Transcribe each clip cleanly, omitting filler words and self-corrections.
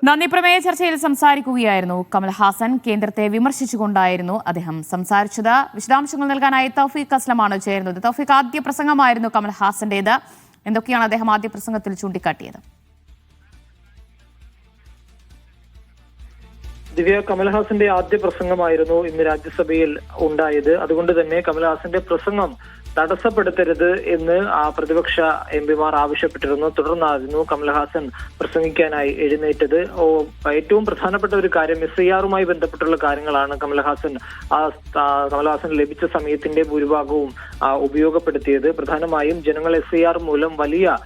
നന്ദി പ്രമേയ ചർച്ചയിൽ സംസാരിക്കുകയായിരുന്നു കമൽഹാസൻ. കേന്ദ്രത്തെ വിമർശിച്ചുകൊണ്ടായിരുന്നു അദ്ദേഹം സംസാരിച്ചത്. വിശദാംശങ്ങൾ നൽകാനായി തൗഫീഖ് അസ്ലമാണ് ചേരുന്നത്. തൗഫീഖ്, ആദ്യ പ്രസംഗമായിരുന്നു കമൽഹാസന്റേത്. എന്തൊക്കെയാണ് അദ്ദേഹം ആദ്യ പ്രസംഗത്തിൽ ചൂണ്ടിക്കാട്ടിയത്? ദിവ്യ, കമൽഹാസന്റെ ആദ്യ പ്രസംഗമായിരുന്നു ഇന്ന് രാജ്യസഭയിൽ ഉണ്ടായത്. അതുകൊണ്ട് തന്നെ കമൽഹാസന്റെ പ്രസംഗം തടസ്സപ്പെടുത്തരുത് എന്ന് പ്രതിപക്ഷ എംപിമാർ ആവശ്യപ്പെട്ടിരുന്നു. തുടർന്നായിരുന്നു കമൽഹാസൻ പ്രസംഗിക്കാനായി എഴുന്നേറ്റത്. ഏറ്റവും പ്രധാനപ്പെട്ട ഒരു കാര്യം SIR-മായി ബന്ധപ്പെട്ടുള്ള കാര്യങ്ങളാണ് കമൽഹാസൻ ലഭിച്ച സമയത്തിന്റെ ഭൂരിഭാഗവും ഉപയോഗപ്പെടുത്തിയത്. പ്രധാനമായും ജനങ്ങൾ SIR മൂലം വലിയ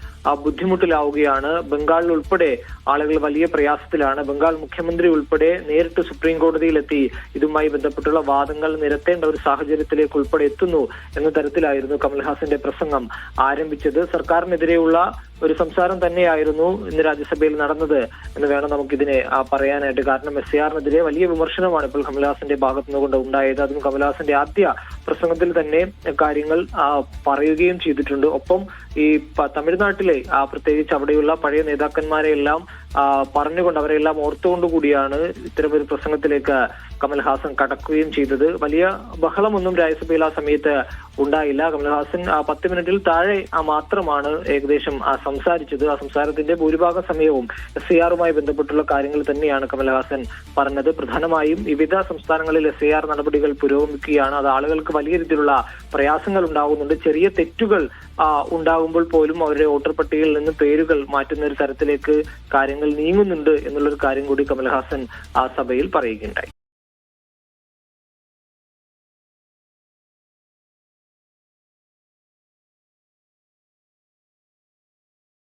ബുദ്ധിമുട്ടിലാവുകയാണ്. ബംഗാളിൽ ഉൾപ്പെടെ ആളുകൾ വലിയ പ്രയാസത്തിലാണ്. ബംഗാൾ മുഖ്യമന്ത്രി ഉൾപ്പെടെ നേരിട്ട് സുപ്രീം കോടതിയിലെത്തി ഇതുമായി ബന്ധപ്പെട്ടുള്ള വാദങ്ങൾ നിരത്തേണ്ട ഒരു സാഹചര്യത്തിലേക്ക് ഉൾപ്പെടെ എത്തുന്നു എന്ന തരത്തിലായിരുന്നു കമൽഹാസന്റെ പ്രസംഗം ആരംഭിച്ചത്. സർക്കാരിനെതിരെയുള്ള ഒരു സംസാരം തന്നെയായിരുന്നു ഇന്ന് രാജ്യസഭയിൽ നടന്നത് എന്ന് വേണം നമുക്കിതിനെ പറയാനായിട്ട്. കാരണം SIR-നെതിരെ വലിയ വിമർശനമാണ് ഇപ്പോൾ കമൽഹാസന്റെ ഭാഗത്തു നിന്നുകൊണ്ട് ഉണ്ടായത്. അതും കമൽഹാസന്റെ ആദ്യ പ്രസംഗത്തിൽ തന്നെ കാര്യങ്ങൾ പറയുകയും ചെയ്തിട്ടുണ്ട്. ഒപ്പം ഈ തമിഴ്നാട്ടിലെ പ്രത്യേകിച്ച് അവിടെയുള്ള പഴയ നേതാക്കന്മാരെ എല്ലാം പറഞ്ഞുകൊണ്ട് അവരെല്ലാം ഓർത്തുകൊണ്ടുകൂടിയാണ് ഇത്തരമൊരു പ്രസംഗത്തിലേക്ക് കമൽഹാസൻ കടക്കുകയും ചെയ്തത്. വലിയ ബഹളമൊന്നും രാജ്യസഭയിൽ ആ സമയത്ത് ഉണ്ടായില്ല. കമൽഹാസൻ 10 മിനിറ്റിൽ താഴെ മാത്രമാണ് ഏകദേശം സംസാരിച്ചത്. ആ സംസാരത്തിന്റെ ഭൂരിഭാഗം സമയവും SIR-മായി ബന്ധപ്പെട്ടുള്ള കാര്യങ്ങൾ തന്നെയാണ് കമൽഹാസൻ പറഞ്ഞത്. പ്രധാനമായും വിവിധ സംസ്ഥാനങ്ങളിൽ SIR നടപടികൾ പുരോഗമിക്കുകയാണ്. അത് ആളുകൾക്ക് വലിയ രീതിയിലുള്ള പ്രയാസങ്ങൾ ഉണ്ടാകുന്നുണ്ട്. ചെറിയ തെറ്റുകൾ ഉണ്ടാകുമ്പോൾ പോലും അവരുടെ വോട്ടർ പട്ടികയിൽ നിന്ന് പേരുകൾ മാറ്റുന്ന ഒരു തരത്തിലേക്ക് കാര്യങ്ങൾ നീങ്ങുന്നുണ്ട് എന്നുള്ളൊരു കാര്യം കൂടി കമൽഹാസൻ ആ സഭയിൽ പറയുകയുണ്ടായി.